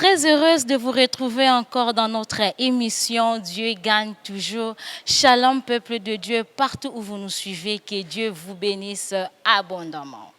très heureuse de vous retrouver encore dans notre émission Dieu gagne toujours. Shalom peuple de Dieu, partout où vous nous suivez, que Dieu vous bénisse abondamment.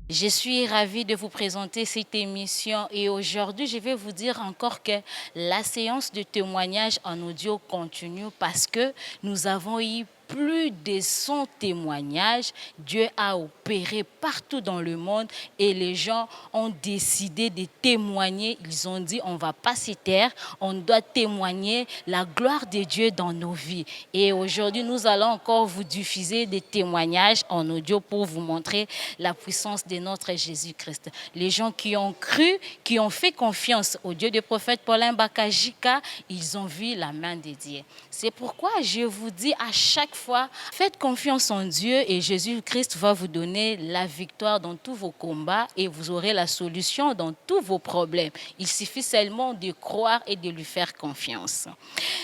Je suis ravie de vous présenter cette émission et aujourd'hui, je vais vous dire encore que la séance de témoignage en audio continue parce que nous avons eu plus de 100 témoignages. Dieu a opéré partout dans le monde et les gens ont décidé de témoigner. Ils ont dit, on ne va pas se taire, on doit témoigner la gloire de Dieu dans nos vies. Et aujourd'hui, nous allons encore vous diffuser des témoignages en audio pour vous montrer la puissance de notre Jésus-Christ. Les gens qui ont cru, qui ont fait confiance au Dieu du prophète Paulin Bakajika, ils ont vu la main de Dieu. C'est pourquoi je vous dis à chaque fois, faites confiance en Dieu et Jésus-Christ va vous donner la victoire dans tous vos combats et vous aurez la solution dans tous vos problèmes. Il suffit seulement de croire et de lui faire confiance.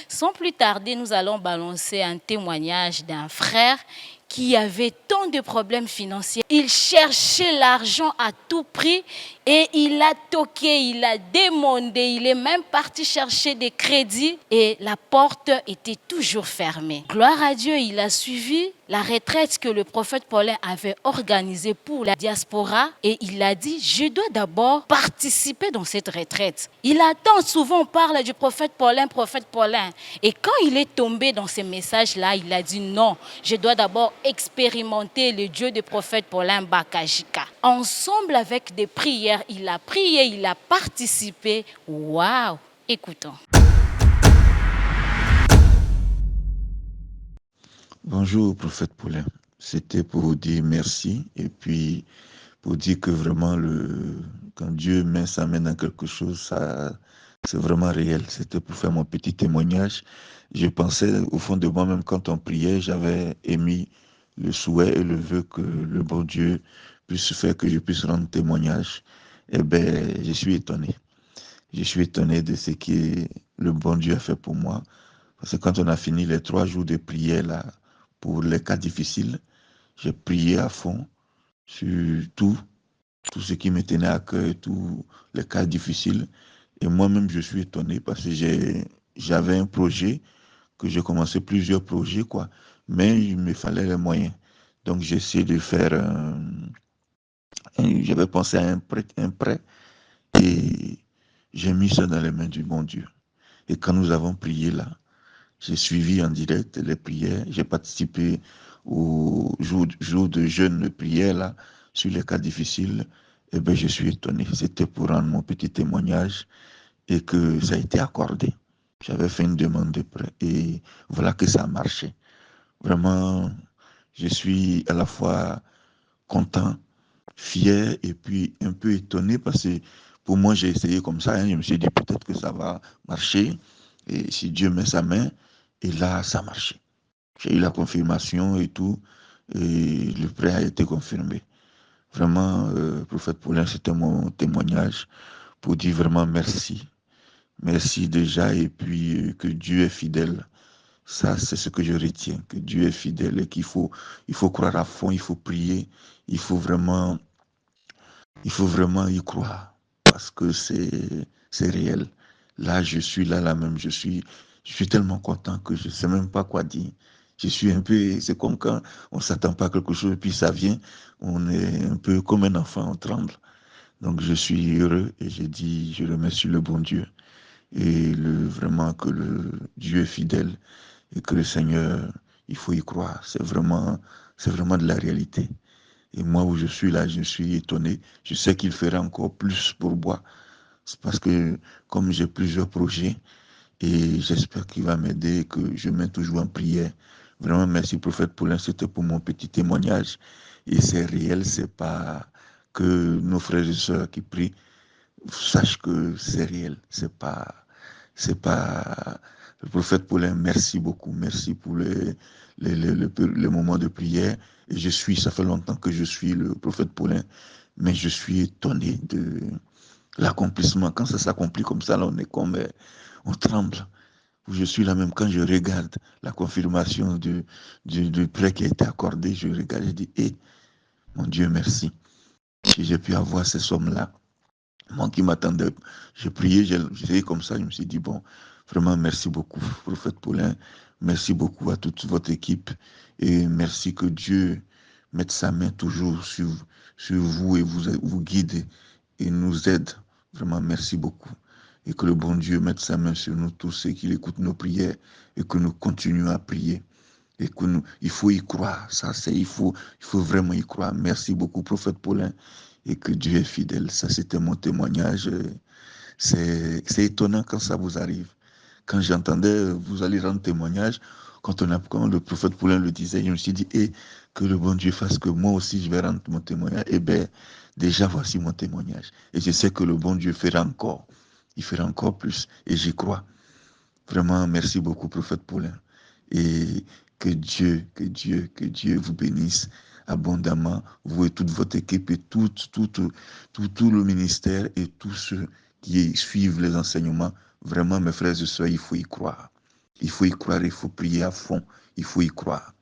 Sans plus tarder, nous allons balancer un témoignage d'un frère qui avait tant de problèmes financiers. Il cherchait l'argent à tout prix et il a toqué, il a demandé, il est même parti chercher des crédits et la porte était toujours fermée. Gloire à Dieu, il a suivi la retraite que le prophète Paulin avait organisée pour la diaspora et il a dit, je dois d'abord participer dans cette retraite. Il attend, souvent on parle du prophète Paulin. Et quand il est tombé dans ces messages-là, il a dit non, je dois d'abord expérimenter le Dieu du prophète Paulin Bakajika. Ensemble avec des prières, il a prié, il a participé. Waouh! Écoutons. Bonjour, prophète Paulin. C'était pour vous dire merci et puis pour dire que vraiment, quand Dieu met sa main dans quelque chose, c'est vraiment réel. C'était pour faire mon petit témoignage. Je pensais, au fond de moi-même, quand on priait, j'avais émis le souhait et le vœu que le bon Dieu puisse faire que je puisse rendre témoignage. Eh bien, je suis étonné. Je suis étonné de ce que le bon Dieu a fait pour moi. Parce que quand on a fini les 3 jours de prière là, pour les cas difficiles, j'ai prié à fond sur tout ce qui me tenait à cœur, tous les cas difficiles. Et moi-même, je suis étonné parce que j'avais un projet, que j'ai commencé plusieurs projets, quoi. Mais il me fallait les moyens. Donc, j'ai essayé de faire j'avais pensé à un prêt et j'ai mis ça dans les mains du bon Dieu. Et quand nous avons prié là, j'ai suivi en direct les prières. J'ai participé au jour de jeûne de prière là, sur les cas difficiles. Eh bien, je suis étonné. C'était pour rendre mon petit témoignage et que ça a été accordé. J'avais fait une demande de prêt et voilà que ça a marché. Vraiment, je suis à la fois content, fier et puis un peu étonné parce que pour moi, j'ai essayé comme ça. Je me suis dit peut-être que ça va marcher. Et si Dieu met sa main, et là, ça a marché. J'ai eu la confirmation et tout, et le prêt a été confirmé. Vraiment, prophète Paulin, c'était mon témoignage pour dire vraiment merci. Merci déjà, et puis que Dieu est fidèle. Ça, c'est ce que je retiens, que Dieu est fidèle et il faut croire à fond, il faut prier, il faut vraiment, il faut vraiment y croire parce que c'est réel. Là, je suis là même, je suis tellement content que je ne sais même pas quoi dire. Je suis un peu, c'est comme quand on ne s'attend pas à quelque chose, puis ça vient, on est un peu comme un enfant, on tremble. Donc je suis heureux et je dis, je remercie le bon Dieu et vraiment que le Dieu est fidèle et que le Seigneur, il faut y croire. C'est vraiment de la réalité. Et moi où je suis là, je suis étonné. Je sais qu'il fera encore plus pour moi. C'est parce que comme j'ai plusieurs projets et j'espère qu'il va m'aider, que je mets toujours en prière. Vraiment, merci prophète Paulin, c'était pour mon petit témoignage. Et c'est réel, c'est pas que nos frères et sœurs qui prient sachent que c'est réel. C'est pas, le prophète Paulin, merci beaucoup. Merci pour les moments de prière. Et ça fait longtemps que je suis le prophète Paulin, mais je suis étonné de l'accomplissement. Quand ça s'accomplit comme ça, là, on est comme, on tremble. Je suis là même quand je regarde la confirmation du prêt qui a été accordé, je regarde, je dis, mon Dieu, merci. si j'ai pu avoir ces sommes-là. Moi qui m'attendais, j'ai prié, j'ai comme ça, je me suis dit, bon, vraiment merci beaucoup, prophète Paulin, merci beaucoup à toute votre équipe et merci que Dieu mette sa main toujours sur vous et vous guide et nous aide. Vraiment, merci beaucoup. Et que le bon Dieu mette sa main sur nous tous et qu'il écoute nos prières et que nous continuions à prier. Et que il faut y croire. Ça, il faut vraiment y croire. Merci beaucoup, prophète Paulin, et que Dieu est fidèle. Ça, c'était mon témoignage. C'est étonnant quand ça vous arrive. Quand j'entendais, vous allez rendre témoignage, quand le prophète Paulin le disait, je me suis dit, que le bon Dieu fasse que moi aussi je vais rendre mon témoignage. Eh bien, déjà voici mon témoignage. Et je sais que le bon Dieu fera encore. Il fera encore plus. Et j'y crois. Vraiment, merci beaucoup, prophète Paulin. Et que Dieu vous bénisse abondamment, vous et toute votre équipe et tout le ministère et tous ceux qui suivent les enseignements. Vraiment, mes frères et sœurs, il faut y croire. Il faut y croire, il faut prier à fond. Il faut y croire.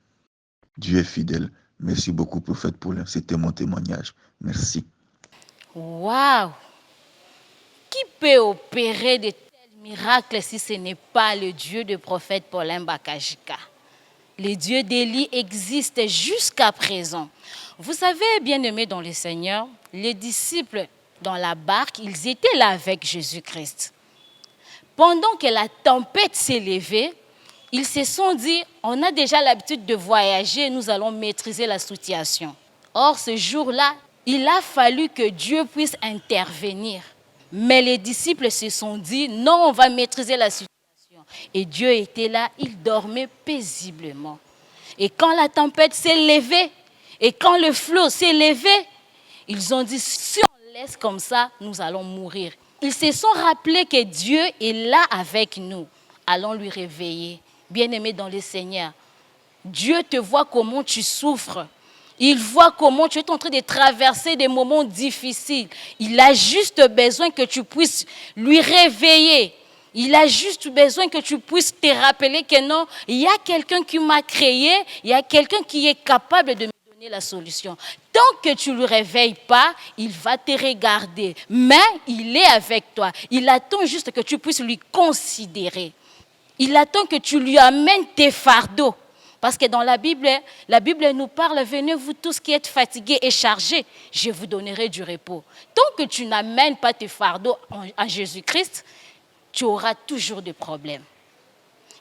Dieu est fidèle. Merci beaucoup, prophète Paulin. C'était mon témoignage. Merci. Waouh! Qui peut opérer de tels miracles si ce n'est pas le Dieu du prophète Paulin Bakajika? Le Dieu d'Élie existe jusqu'à présent. Vous savez, bien-aimés dans le Seigneur, les disciples dans la barque, ils étaient là avec Jésus-Christ. Pendant que la tempête s'est levée, ils se sont dit, on a déjà l'habitude de voyager, nous allons maîtriser la situation. Or, ce jour-là, il a fallu que Dieu puisse intervenir. Mais les disciples se sont dit, non, on va maîtriser la situation. Et Dieu était là, il dormait paisiblement. Et quand la tempête s'est levée, et quand le flot s'est levé, ils ont dit, si on laisse comme ça, nous allons mourir. Ils se sont rappelés que Dieu est là avec nous. Allons lui réveiller. Bien-aimé dans le Seigneur, Dieu te voit comment tu souffres. Il voit comment tu es en train de traverser des moments difficiles. Il a juste besoin que tu puisses lui réveiller. Il a juste besoin que tu puisses te rappeler que non, il y a quelqu'un qui m'a créé, il y a quelqu'un qui est capable de me donner la solution. Tant que tu ne le réveilles pas, il va te regarder. Mais il est avec toi. Il attend juste que tu puisses lui considérer. Il attend que tu lui amènes tes fardeaux. Parce que dans la Bible nous parle, venez vous tous qui êtes fatigués et chargés, je vous donnerai du repos. Tant que tu n'amènes pas tes fardeaux à Jésus-Christ, tu auras toujours des problèmes.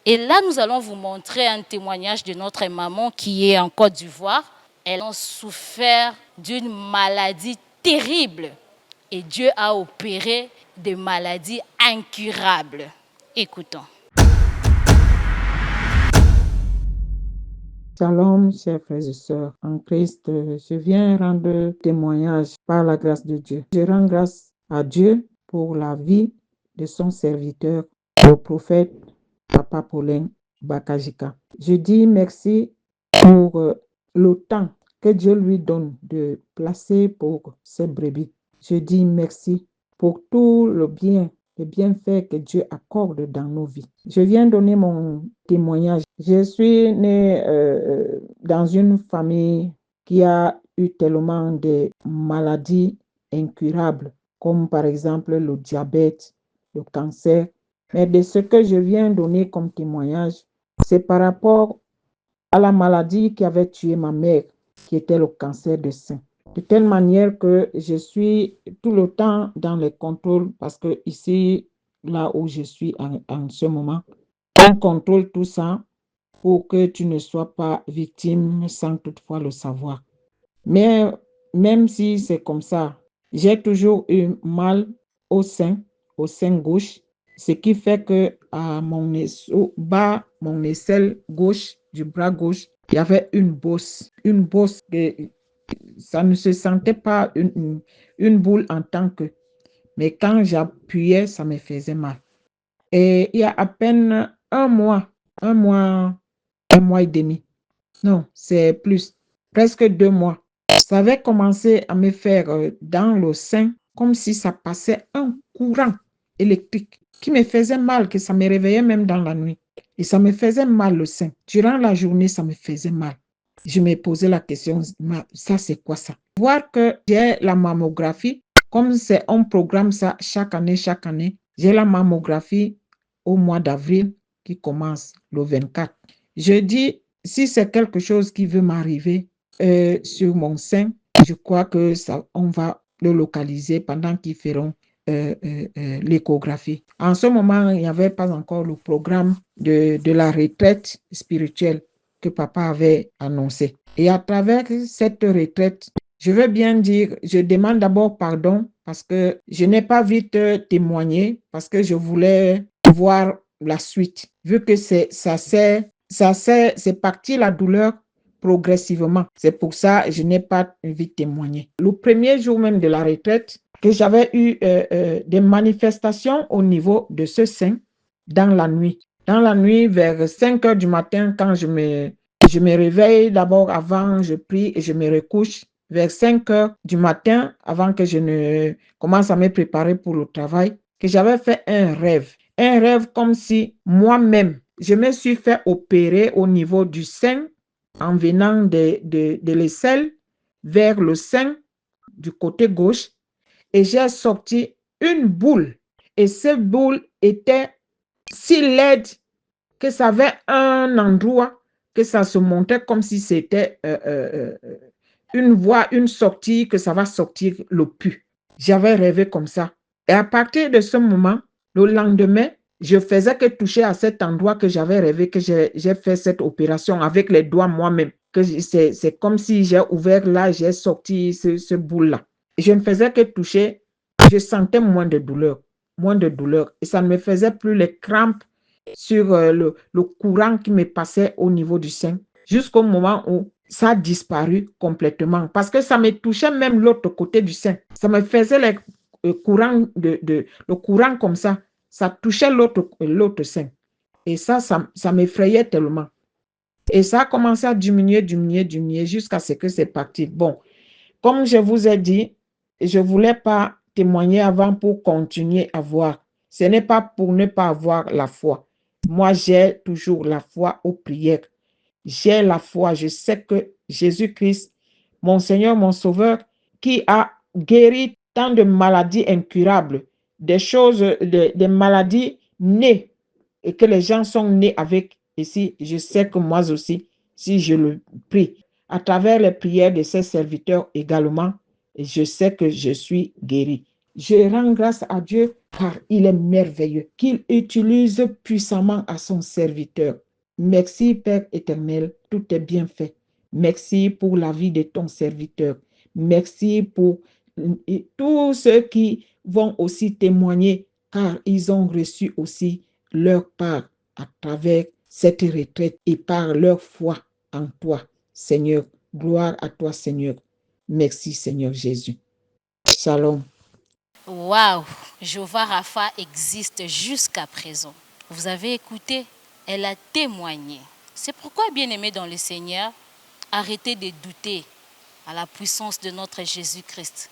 Et là, nous allons vous montrer un témoignage de notre maman qui est en Côte d'Ivoire. Elle a souffert d'une maladie terrible. Et Dieu a opéré des maladies incurables. Écoutons. Shalom, chers frères et sœurs en Christ. Je viens rendre témoignage par la grâce de Dieu. Je rends grâce à Dieu pour la vie de son serviteur, le prophète Papa Paulin Bakajika. Je dis merci pour le temps que Dieu lui donne de placer pour ses brebis. Je dis merci pour tout le bienfait que Dieu accorde dans nos vies. Je viens donner mon témoignage. Je suis née dans une famille qui a eu tellement de maladies incurables, comme par exemple le diabète, le cancer. Mais de ce que je viens donner comme témoignage, c'est par rapport à la maladie qui avait tué ma mère, qui était le cancer de sein. De telle manière que je suis tout le temps dans les contrôles parce que ici, là où je suis en ce moment, on contrôle tout ça pour que tu ne sois pas victime sans toutefois le savoir. Mais même si c'est comme ça, j'ai toujours eu mal au sein gauche, ce qui fait que à mon aisselle gauche du bras gauche, il y avait une bosse que ça ne se sentait pas une boule en tant que, mais quand j'appuyais, ça me faisait mal. Et il y a à peine un mois et demi, non, c'est plus, presque 2 mois, ça avait commencé à me faire dans le sein, comme si ça passait un courant électrique qui me faisait mal, que ça me réveillait même dans la nuit. Et ça me faisait mal le sein. Durant la journée, ça me faisait mal. Je me posais la question, ça c'est quoi ça? Voir que j'ai la mammographie, comme on programme ça chaque année, j'ai la mammographie au mois d'avril qui commence le 24. Je dis, si c'est quelque chose qui veut m'arriver sur mon sein, je crois que ça, on va le localiser pendant qu'ils feront l'échographie. En ce moment, il n'y avait pas encore le programme de la retraite spirituelle que papa avait annoncé. Et à travers cette retraite, je veux bien dire, je demande d'abord pardon parce que je n'ai pas vite témoigné, parce que je voulais voir la suite. Vu que c'est parti la douleur progressivement. C'est pour ça que je n'ai pas vite témoigné. Le premier jour même de la retraite, que j'avais eu des manifestations au niveau de ce sein dans la nuit. Dans la nuit, vers 5 heures du matin, quand je me réveille, d'abord avant, je prie et je me recouche. Vers 5 heures du matin, avant que je ne commence à me préparer pour le travail, que j'avais fait un rêve. Un rêve comme si moi-même, je me suis fait opérer au niveau du sein en venant de l'aisselle vers le sein du côté gauche et j'ai sorti une boule. Et cette boule était si laide que ça avait un endroit que ça se montait comme si c'était une voie, une sortie, que ça va sortir le pus. J'avais rêvé comme ça. Et à partir de ce moment, le lendemain, je faisais que toucher à cet endroit que j'avais rêvé, que j'ai fait cette opération avec les doigts moi-même. C'est comme si j'ai ouvert là, j'ai sorti ce boule-là. Je ne faisais que toucher, je sentais moins de douleur. Et ça ne me faisait plus les crampes sur le courant qui me passait au niveau du sein, jusqu'au moment où ça a disparu complètement. Parce que ça me touchait même l'autre côté du sein. Ça me faisait le courant comme ça. Ça touchait l'autre sein. Et ça m'effrayait tellement. Et ça a commencé à diminuer jusqu'à ce que c'est parti. Bon, comme je vous ai dit, je ne voulais pas témoigner avant pour continuer à voir. Ce n'est pas pour ne pas avoir la foi. Moi, j'ai toujours la foi aux prières. J'ai la foi. Je sais que Jésus-Christ, mon Seigneur, mon Sauveur, qui a guéri tant de maladies incurables, des maladies nées et que les gens sont nés avec. Ici, je sais que moi aussi, si je le prie, à travers les prières de ses serviteurs également, je sais que je suis guéri. Je rends grâce à Dieu car il est merveilleux, qu'il utilise puissamment à son serviteur. Merci Père éternel, tout est bien fait. Merci pour la vie de ton serviteur. Merci pour tous ceux qui vont aussi témoigner car ils ont reçu aussi leur part à travers cette retraite et par leur foi en toi, Seigneur. Gloire à toi, Seigneur. Merci, Seigneur Jésus. Shalom. Waouh, Jehovah Rapha existe jusqu'à présent. Vous avez écouté, elle a témoigné. C'est pourquoi, bien-aimés dans le Seigneur, arrêtez de douter à la puissance de notre Jésus-Christ.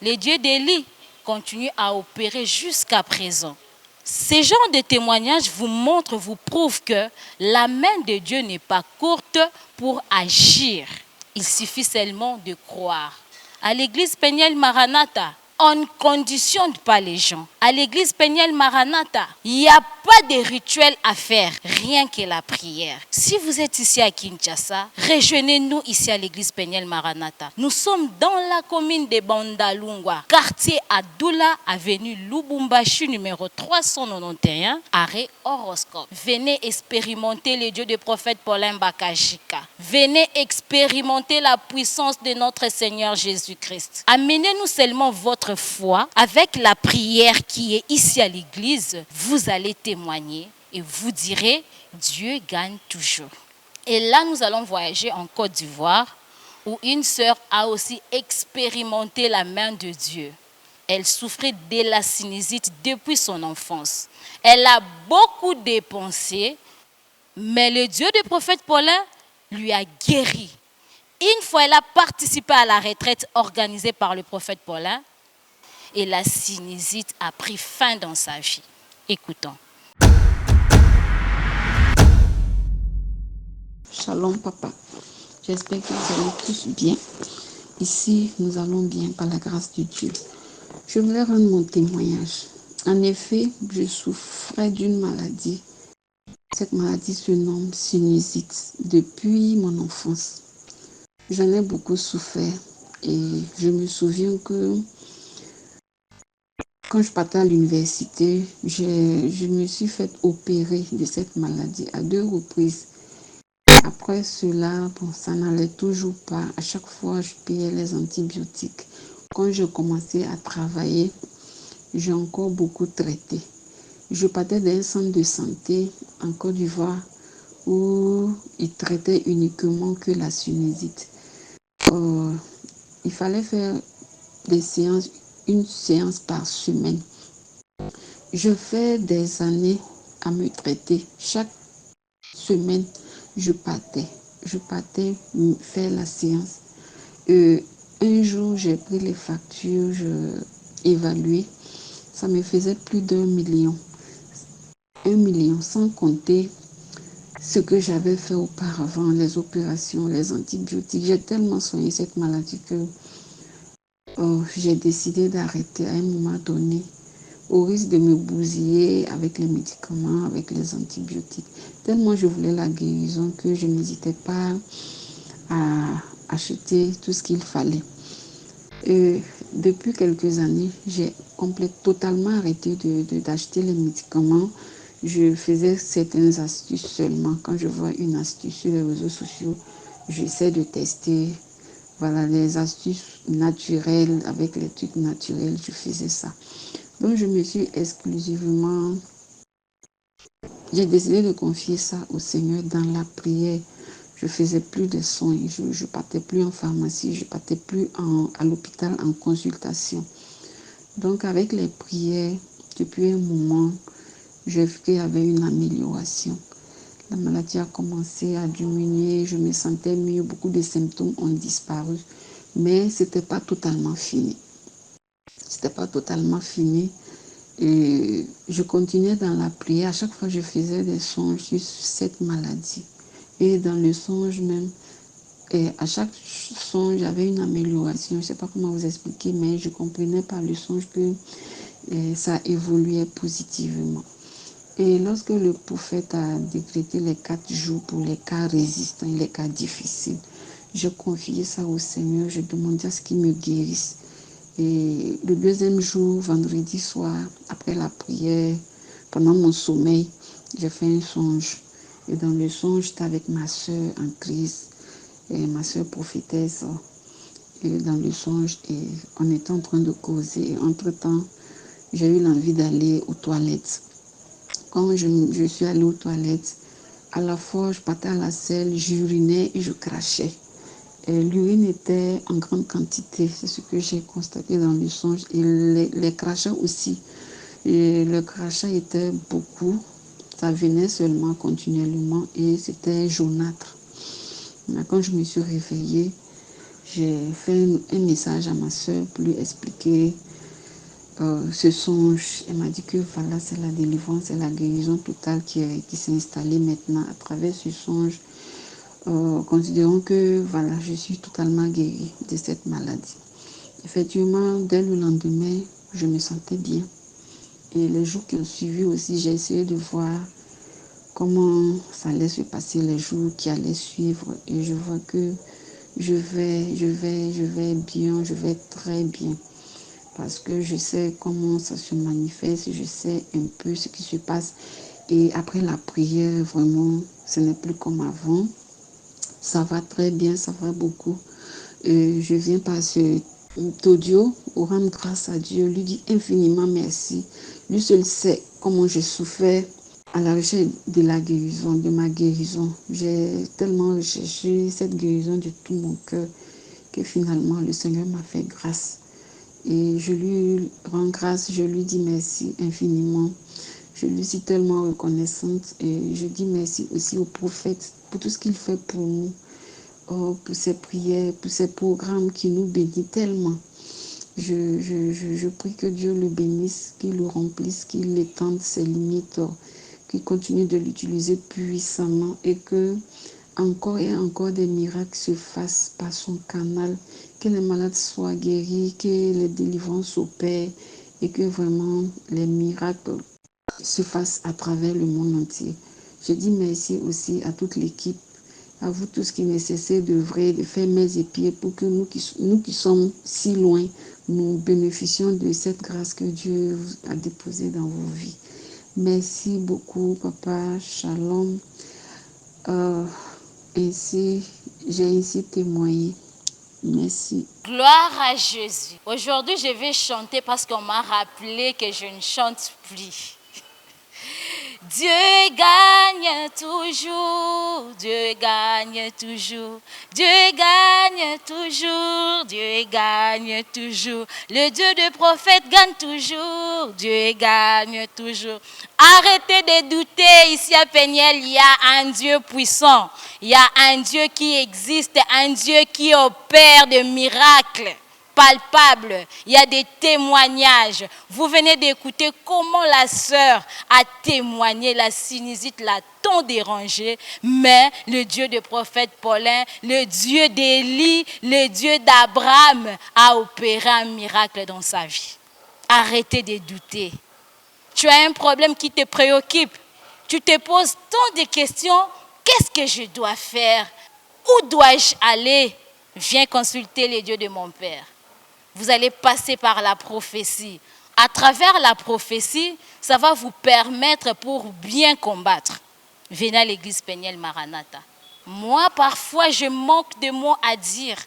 Les dieux d'Élie continuent à opérer jusqu'à présent. Ces genres de témoignages vous prouvent que la main de Dieu n'est pas courte pour agir. Il suffit seulement de croire. À l'église Peniel Maranatha, on ne conditionne pas les gens. À l'église Peniel Maranatha, il n'y a pas de rituel à faire, rien que la prière. Si vous êtes ici à Kinshasa, rejoignez-nous ici à l'église Peniel Maranatha. Nous sommes dans la commune de Bandalungwa, quartier Adoula, avenue Lubumbashi, numéro 391, arrêt Horoscope. Venez expérimenter le Dieu du prophète Paulin Bakajika. Venez expérimenter la puissance de notre Seigneur Jésus-Christ. Amenez-nous seulement votre foi avec la prière qui est ici à l'église. Vous allez témoigner et vous direz Dieu gagne toujours. Et là, nous allons voyager en Côte d'Ivoire où une sœur a aussi expérimenté la main de Dieu. Elle souffrait de la sinusite depuis son enfance. Elle a beaucoup dépensé, mais le Dieu du prophète Paulin lui a guéri. Une fois, elle a participé à la retraite organisée par le prophète Paulin et la sinusite a pris fin dans sa vie. Écoutons. Shalom papa. J'espère que vous allez tous bien. Ici, nous allons bien par la grâce de Dieu. Je voulais rendre mon témoignage. En effet, je souffrais d'une maladie. Cette maladie se nomme sinusite depuis mon enfance. J'en ai beaucoup souffert et je me souviens que quand je partais à l'université, je me suis fait opérer de cette maladie à 2 reprises. Après cela, ça n'allait toujours pas. À chaque fois, je payais les antibiotiques. Quand je commençais à travailler, j'ai encore beaucoup traité. Je partais d'un centre de santé en Côte d'Ivoire où ils traitaient uniquement que la sinusite. Il fallait faire une séance par semaine. Je fais des années à me traiter. Chaque semaine, je partais faire la séance. Un jour, j'ai pris les factures, j'ai évalué. Ça me faisait plus d'1 million. 1 million, sans compter ce que j'avais fait auparavant, les opérations, les antibiotiques. J'ai tellement soigné cette maladie que j'ai décidé d'arrêter à un moment donné, au risque de me bousiller avec les médicaments, avec les antibiotiques. Tellement je voulais la guérison que je n'hésitais pas à acheter tout ce qu'il fallait. Depuis quelques années, j'ai totalement arrêté d'acheter les médicaments. Je faisais certaines astuces seulement. Quand je vois une astuce sur les réseaux sociaux, j'essaie de tester. Voilà, les astuces naturelles, avec les trucs naturels, je faisais ça. Donc, j'ai décidé de confier ça au Seigneur dans la prière. Je faisais plus de soins, je partais plus en pharmacie, je partais plus à l'hôpital en consultation. Donc, avec les prières, depuis un moment, j'ai vu qu'il y avait une amélioration. La maladie a commencé à diminuer, je me sentais mieux, beaucoup de symptômes ont disparu, mais c'était pas totalement fini. C'était pas totalement fini. Et je continuais dans la prière. À chaque fois, je faisais des songes sur cette maladie. Et dans le songe même, à chaque songe, j'avais une amélioration. Je ne sais pas comment vous expliquer, mais je comprenais par le songe que ça évoluait positivement. Et lorsque le prophète a décrété les 4 jours pour les cas résistants, les cas difficiles, je confiais ça au Seigneur, je demandais à ce qu'il me guérisse. Et le deuxième jour, vendredi soir, après la prière, pendant mon sommeil, j'ai fait un songe. Et dans le songe, j'étais avec ma soeur en Christ, et ma soeur prophétesse. Et dans le songe, on était en train de causer. Et entre-temps, j'ai eu l'envie d'aller aux toilettes. Quand je suis allée aux toilettes, à la fois, je partais à la selle, j'urinais et je crachais. L'urine était en grande quantité, c'est ce que j'ai constaté dans le songe. Et les crachats aussi. Et le crachat était beaucoup, ça venait seulement continuellement et c'était jaunâtre. Mais quand je me suis réveillée, j'ai fait un message à ma soeur pour lui expliquer ce songe. Elle m'a dit que voilà, c'est la délivrance, c'est la guérison totale qui s'est installée maintenant à travers ce songe. Considérons que voilà, je suis totalement guérie de cette maladie. Effectivement, dès le lendemain, je me sentais bien. Et les jours qui ont suivi aussi, j'ai essayé de voir comment ça allait se passer les jours qui allaient suivre. Et je vois que je vais bien, je vais très bien. Parce que je sais comment ça se manifeste, je sais un peu ce qui se passe. Et après la prière, vraiment, ce n'est plus comme avant. Ça va très bien, ça va beaucoup. Je viens par cet audio pour rendre grâce à Dieu, lui dire infiniment merci. Lui seul sait comment je souffrais à la recherche de la guérison, de ma guérison. J'ai tellement recherché cette guérison de tout mon cœur que finalement le Seigneur m'a fait grâce. Et je lui rends grâce, je lui dis merci infiniment. Je lui suis tellement reconnaissante et je dis merci aussi au prophète pour tout ce qu'il fait pour nous, pour ses prières, pour ses programmes qui nous bénit tellement. Je prie que Dieu le bénisse, qu'il le remplisse, qu'il étende ses limites, qu'il continue de l'utiliser puissamment et que encore et encore des miracles se fassent par son canal, que les malades soient guéris, que les délivrances s'opèrent et que vraiment les miracles se fassent à travers le monde entier. Je dis merci aussi à toute l'équipe, à vous tous qui nécessitez d'œuvrer, de faire mains et pieds pour que nous qui sommes si loin, nous bénéficions de cette grâce que Dieu a déposée dans vos vies. Merci beaucoup, Papa. Shalom. J'ai ainsi témoigné. Merci. Gloire à Jésus. Aujourd'hui, je vais chanter parce qu'on m'a rappelé que je ne chante plus. Dieu gagne toujours, Dieu gagne toujours, Dieu gagne toujours, Dieu gagne toujours. Le Dieu de prophète gagne toujours, Dieu gagne toujours. Arrêtez de douter, ici à Péniel, il y a un Dieu puissant, il y a un Dieu qui existe, un Dieu qui opère des miracles palpable, il y a des témoignages. Vous venez d'écouter comment la sœur a témoigné, la sinusite l'a tant dérangé, mais le Dieu de prophète Paulin, le Dieu d'Élie, le Dieu d'Abraham a opéré un miracle dans sa vie. Arrêtez de douter. Tu as un problème qui te préoccupe. Tu te poses tant de questions. Qu'est-ce que je dois faire? Où dois-je aller? Viens consulter les dieux de mon Père. Vous allez passer par la prophétie. À travers la prophétie, ça va vous permettre pour bien combattre. Venez à l'église Péniel Maranatha. Moi, parfois, je manque de mots à dire.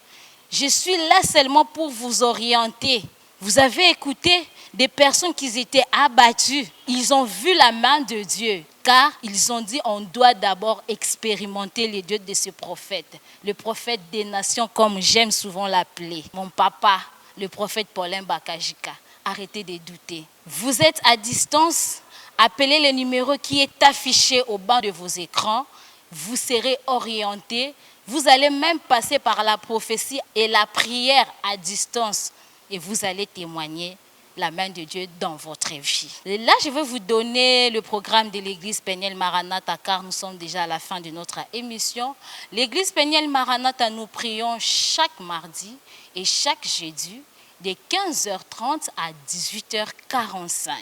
Je suis là seulement pour vous orienter. Vous avez écouté des personnes qui étaient abattues. Ils ont vu la main de Dieu. Car ils ont dit on doit d'abord expérimenter les dieux de ce prophète. Le prophète des nations, comme j'aime souvent l'appeler. Mon papa, le prophète Paulin Bakajika. Arrêtez de douter. Vous êtes à distance, appelez le numéro qui est affiché au bas de vos écrans. Vous serez orienté. Vous allez même passer par la prophétie et la prière à distance. Et vous allez témoigner la main de Dieu dans votre vie. Et là, je vais vous donner le programme de l'église Péniel Maranatha, car nous sommes déjà à la fin de notre émission. L'église Péniel Maranatha, nous prions chaque mardi et chaque jeudi de 15h30 à 18h45.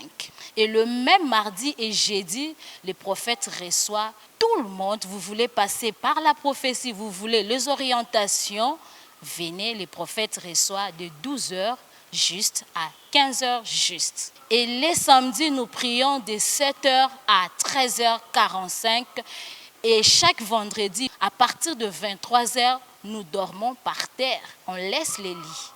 Et le même mardi et jeudi, le prophète reçoit tout le monde. Vous voulez passer par la prophétie, vous voulez les orientations, venez, le prophète reçoit de 12h juste à 15h juste. Et les samedis, nous prions de 7h à 13h45. Et chaque vendredi, à partir de 23h, nous dormons par terre. On laisse les lits.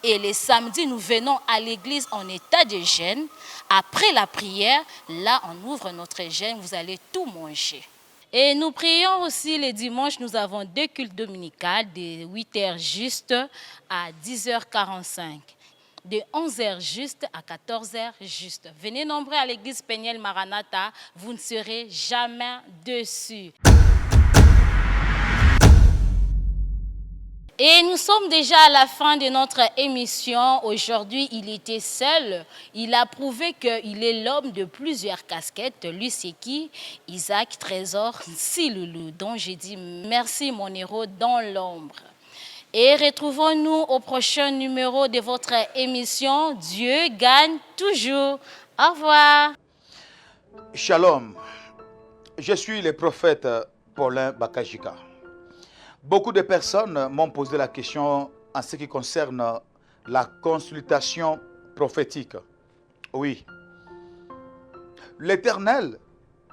Et les samedis, nous venons à l'église en état de jeûne. Après la prière, là, on ouvre notre jeûne, vous allez tout manger. Et nous prions aussi les dimanches, nous avons 2 cultes dominicales de 8h juste à 10h45. De 11h juste à 14h juste. Venez nombreux à l'église Péniel Maranatha, vous ne serez jamais déçus. Et nous sommes déjà à la fin de notre émission. Aujourd'hui, il était seul. Il a prouvé qu'il est l'homme de plusieurs casquettes. Lui, c'est qui? Isaac Trésor Siloulou, dont j'ai dit merci mon héros dans l'ombre. Et retrouvons-nous au prochain numéro de votre émission Dieu gagne toujours. Au revoir. Shalom. Je suis le prophète Paulin Bakajika. Beaucoup de personnes m'ont posé la question en ce qui concerne la consultation prophétique. Oui. L'Éternel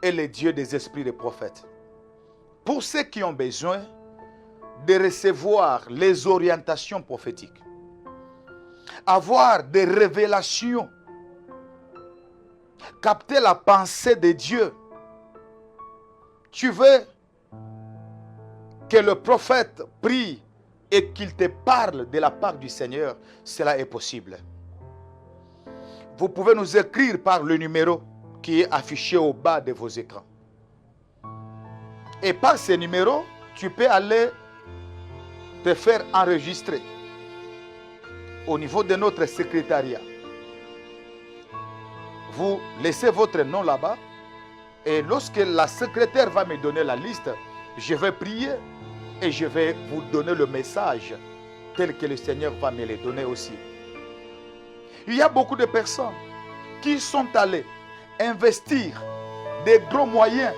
est le Dieu des esprits des prophètes. Pour ceux qui ont besoin de recevoir les orientations prophétiques, avoir des révélations, capter la pensée de Dieu. Tu veux que le prophète prie et qu'il te parle de la part du Seigneur, cela est possible. Vous pouvez nous écrire par le numéro qui est affiché au bas de vos écrans. Et par ce numéro, tu peux aller te faire enregistrer au niveau de notre secrétariat. Vous laissez votre nom là-bas et lorsque la secrétaire va me donner la liste, je vais prier et je vais vous donner le message tel que le Seigneur va me le donner aussi. Il y a beaucoup de personnes qui sont allées investir des gros moyens,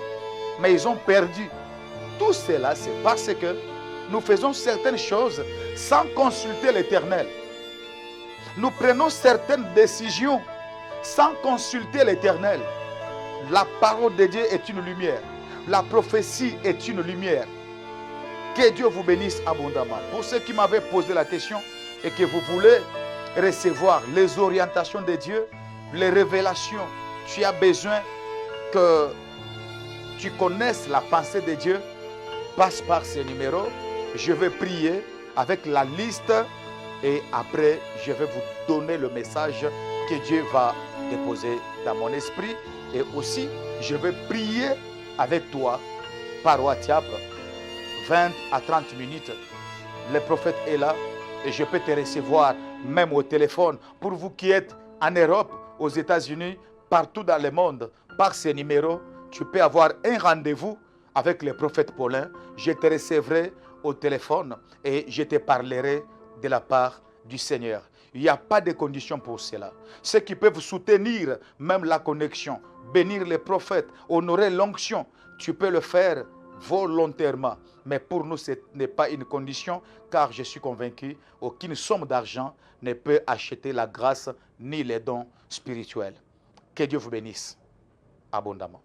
mais ils ont perdu. Tout cela, c'est parce que nous faisons certaines choses sans consulter l'Éternel. Nous prenons certaines décisions sans consulter l'Éternel. La parole de Dieu est une lumière. La prophétie est une lumière. Que Dieu vous bénisse abondamment. Pour ceux qui m'avaient posé la question et que vous voulez recevoir les orientations de Dieu, les révélations, tu as besoin que tu connaisses la pensée de Dieu, passe par ces numéros. Je vais prier avec la liste et après, je vais vous donner le message que Dieu va déposer dans mon esprit. Et aussi, je vais prier avec toi par WhatsApp 20 à 30 minutes. Le prophète est là et je peux te recevoir même au téléphone. Pour vous qui êtes en Europe, aux États-Unis, partout dans le monde, par ces numéros, tu peux avoir un rendez-vous avec le prophète Paulin. Je te recevrai au téléphone et je te parlerai de la part du Seigneur. Il n'y a pas de conditions pour cela. Ceux qui peuvent soutenir même la connexion, bénir les prophètes, honorer l'onction, tu peux le faire volontairement. Mais pour nous, ce n'est pas une condition, car je suis convaincu qu'aucune somme d'argent ne peut acheter la grâce ni les dons spirituels. Que Dieu vous bénisse abondamment.